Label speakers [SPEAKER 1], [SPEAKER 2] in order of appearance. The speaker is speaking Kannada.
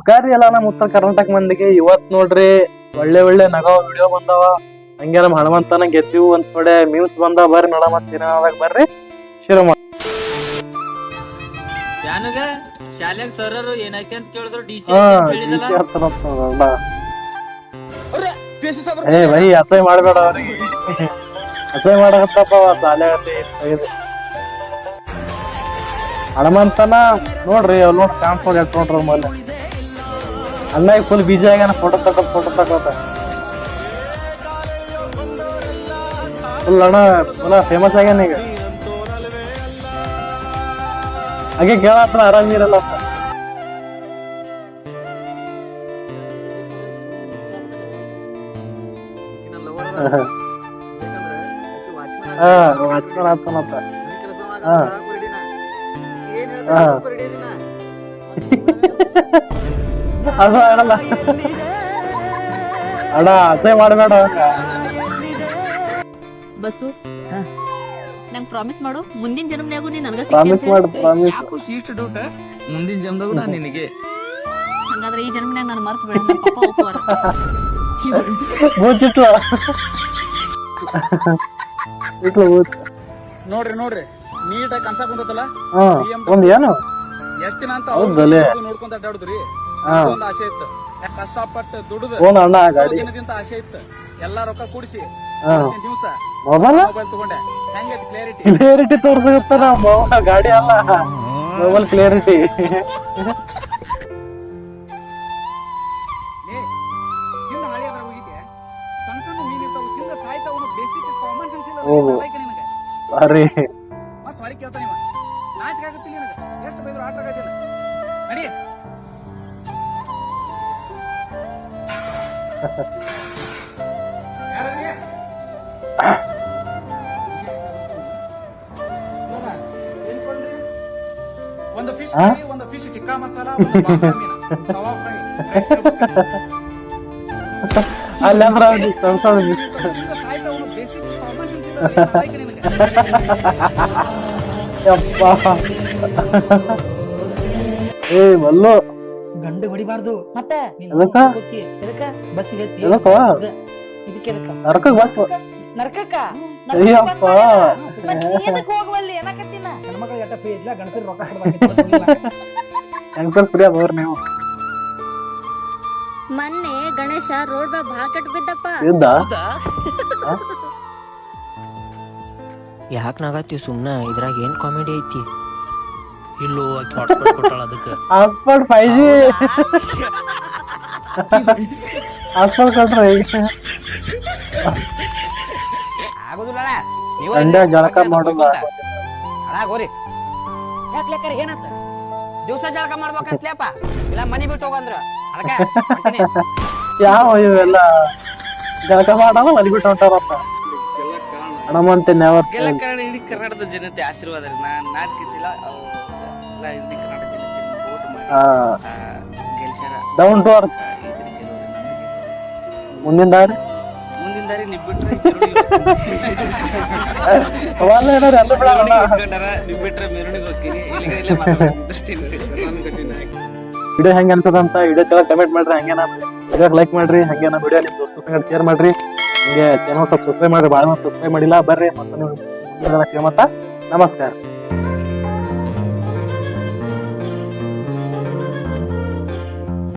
[SPEAKER 1] ನಮಸ್ಕಾರ ರೀ ಎಲ್ಲ ನಮ್ಮ ಉತ್ತರ ಕರ್ನಾಟಕ ಮಂದಿಗೆ. ಇವತ್ ನೋಡ್ರಿ ಒಳ್ಳೆ ಒಳ್ಳೆ ನಗೋ ವಿಡಿಯೋ ಬಂದಾವ. ಹಂಗೆ ನಮ್ಮ ಹನುಮಂತನ ಗೆದ್ದೀವು ಒಂದ್ ಕಡೆ ಮೀಮ್ಸ್ ಬಂದಾವ. ಬರ್ರಿ ನೋಡ ಮತ್ತೆ ಬರ್ರಿ ಶುರು ಮಾಡಿ.
[SPEAKER 2] ಶಾಲೆಗ ಸರರು ಏನೈತೆ ಅಂತ ಕೇಳಿದ್ರು
[SPEAKER 1] ಏ ಬೈ ಅಸಹ್ಯ ಮಾಡ್ಬೇಡ ಅವ್ರಿಗೆ. ಅಸಹ್ಯ ಮಾಡಕತ್ತಪ್ಪ ಶಾಲೆ ಹನುಮಂತನ ನೋಡ್ರಿ ಅವ್ರು ನೋಡಿ ಕಾಣಿಸ್ಕೊಂಡು ಎಟ್ಕೊಂಡ್ರ ಮೇಲೆ ಅಣ್ಣ ಫುಲ್ ಬಿಜಿ ಆಗ್ಯಾನ. ಫೋಟೋ ತಗೋತ ಫುಲ್ ಅಣ್ಣ ಫುಲ್ ಫೇಮಸ್ ಆಗ್ಯಾನ ಈಗ. ಹಾಗೆ ಕೇಳತ್ರ ಆರಾಮಿರಲ್ಲ ಅಂತ. ವಾಚ್ಮನ್ ಆಗ್ತಾನಂತ. ಅದು ಆಡಲ್ಲ ಅಡ ಅಸಹ್ಯ ಮಾಡಬೇಡ.
[SPEAKER 3] ಬಸ್ಸು ನಂಗೆ ಪ್ರಾಮಿಸ್ ಮಾಡು, ಮುಂದಿನ ಜನ್ಮನ್ಯಾಗು ನೀ ನನಗ
[SPEAKER 1] ಪ್ರಾಮಿಸ್ ಮಾಡು. ಪ್ರಾಮಿಸ್
[SPEAKER 2] ಇಷ್ಟು ಡೌಟ್ ಮುಂದಿನ ಜನ್ಮದಾಗೂ ನಾನು ನಿನಗೆ.
[SPEAKER 3] ಹಂಗಾದ್ರೆ ಈ ಜನ್ಮನ್ಯಾಗ ನಾನು ಮರ್ತು ಬೇಡ. ನಮ್ಮ ಪಪ್ಪ ಒಪ್ಪುವಾರ.
[SPEAKER 1] ಮೂಚಿಟ್ಲ ಇಟ್ಲ ಮೂಚ್
[SPEAKER 2] ನೋಡ್ರಿ ನೀಟಾಗಿ ಕನ್ಸಾ ಕುಂತಲ್ಲ.
[SPEAKER 1] ಒಂದ್ ಏನು
[SPEAKER 2] ಎಷ್ಟ್ ದಿನ ಅಂತ ನೋಡ್ಕೊಂತ ಅಡ್ಡಾಡುದ್ರಿ. ಒಂದ್ ಆಸೆ ಇತ್ತು, ಕಷ್ಟಪಟ್ಟು ದುಡಿದು
[SPEAKER 1] ಒಂದ್ ಅಣ್ಣ ಗಾಡಿ
[SPEAKER 2] ದಿನದಿಂದ ಆಸೆ ಇತ್ತು. ಎಲ್ಲಾ ರೊಕ್ಕ ಕೂಡಿಸಿ ದಿವಸ
[SPEAKER 1] ಮೊಬೈಲ್
[SPEAKER 2] ತಗೊಂಡೆ. ಹೆಂಗೈತಿ ಕ್ಲಾರಿಟಿ?
[SPEAKER 1] ಕ್ಲಿಯರಿಟಿ ತೋರ್ಸುತ್ತ ಗಾಡಿ ಅಲ್ಲ, ಮೊಬೈಲ್ ಕ್ಲಿಯರಿಟಿ. ಸಾರಿ
[SPEAKER 2] ಸಾರಿ ಕೇಳ್ತಾನೆ ನಾಚಿಕೆ ಆಗುತ್ತಿಲ್ಲ ನನಗೆ. ಎಷ್ಟು ಬೈದ್ರು ಆಟ ಆಗತ್ತಿಲ್ಲ. ನಡಿ ಒಂದು ಫಿಶ್ ಒಂದು ಫಿಶ್ ಟಿಕ್ಕಾ ಮಸಾಲ, ತವಾ ಫ್ರೈ.
[SPEAKER 1] ಅಲ್ಲ ಸಣ್ಣ ಏ ಮಲ್ಲು
[SPEAKER 4] ಗಂಡು ಹೊಡಿಬಾರ್ದು. ಮತ್ತೆ
[SPEAKER 1] ನರಕಕ್ ಬಸ್
[SPEAKER 4] ನರ್ಕಕ್ಕ
[SPEAKER 1] ಅಯ್ಯಪ್ಪ
[SPEAKER 4] ಹೋಗವಲ್ಲಿ ಏನಕತ್ತಿನ ಹೆಣ್ಮಕ್ಳು ಎಟ್ಟ ಫ್ರೀ ಇದ್ಲ, ಗಣಸರು ರೊಕ್ಕ
[SPEAKER 1] ಹೆಂಗಸರ್ ಫ್ರೀ ಅದಾವ್ರಿ ನೀವು.
[SPEAKER 5] ಮೊನ್ನೆ ಗಣೇಶ ರೋಡ್ ಬಾ ಭಾಳ ಕೆಟ್ಟ ಬಿದ್ದಪ್ಪ.
[SPEAKER 6] ಯಾಕೆ ನಾಗತ್ತಿ ಸುಮ್ನ? ಇದ್ರಾಗ ಏನ್ ಕಾಮಿಡಿ ಐತಿ?
[SPEAKER 2] ಇಲ್ಲೋ ಹಾಟ್ಸ್ಪಾಟ್ ಕೊಟ್ಟಾಳ ಅದಕ್ಕೆ.
[SPEAKER 1] ಹಾಟ್ಸ್ಪಾಟ್ 5G ಹಾಟ್ಸ್ಪಾಟ್ ಕೊಟ್ರ ಈಗ
[SPEAKER 4] ಆಗುದಿಲ್ಲ.
[SPEAKER 1] ಸಂಡೆ ಜಳಕ ಮಾಡೋದು
[SPEAKER 4] ಹೋರಿ ಯಾಕ್ಲೇಕರ್ ಏನಂತ ದಿವಸ ಜಳಕ ಮಾಡ್ಬೇಕಂತ್ಲೇಪ, ಇಲ್ಲ ಮನಿ ಬಿಟ್ಟು ಹೋಗಂದ್ರ ಅದಕ್ಕೆ
[SPEAKER 1] ಯಾವ ಇವೆಲ್ಲ ಜಳಕ ಮಾಡಲ್ಲ ಮನೆ ಬಿಟ್ಟು ಹೊಂಟಾರಪ್ಪ. ಹನುಮಂತ ನೆವರ್
[SPEAKER 2] ಎಲ್ಲ ಕಾರಣ ಇಡೀ ಕರ್ನಾಟಕದ ಜನತೆ ಆಶೀರ್ವಾದ. ನಾನ್ ಗೆದ್ದಿಲ್ಲ, ಇಡೀ ಕರ್ನಾಟಕ ಜನತೆ ವೋಟ್ ಮಾಡಿ ಗೆಲ್ಸ್ಯಾರ.
[SPEAKER 1] Down to earth. ಮುಂದಿನ ದಾರಿ
[SPEAKER 2] ನೀವ್ ಬಿಟ್ರೆ ಮೆರವಣಿಗೆ ಹೋಗ್ತೀನಿ.
[SPEAKER 1] ವಿಡಿಯೋ ಹೆಂಗ ಅನ್ಸದಂತ ವಿಡಿಯೋ ಕೆಳಗೆ ಕಮೆಂಟ್ ಮಾಡ್ರಿ. ಹಂಗೇನ ವಿಡಿಯೋಗೆ ಲೈಕ್ ಮಾಡ್ರಿ. ಹಂಗೇನ ವಿಡಿಯೋ ನಿಮ್ ದೋಸ್ತರ ಸಂಗಡ ಶೇರ್ ಮಾಡ್ರಿ. ಹಂಗೆ ಚಾನಲ್ ಸಬ್ಸ್ಕ್ರೈಬ್ ಮಾಡ್ರಿ. ಭಾಳ ಸಬ್ಸ್ಕ್ರೈಬ್ ಮಾಡಿಲ್ಲ ಬರ್ರಿ. ಮತ್ತೆ ನೀವು ನಮಸ್ಕಾರ.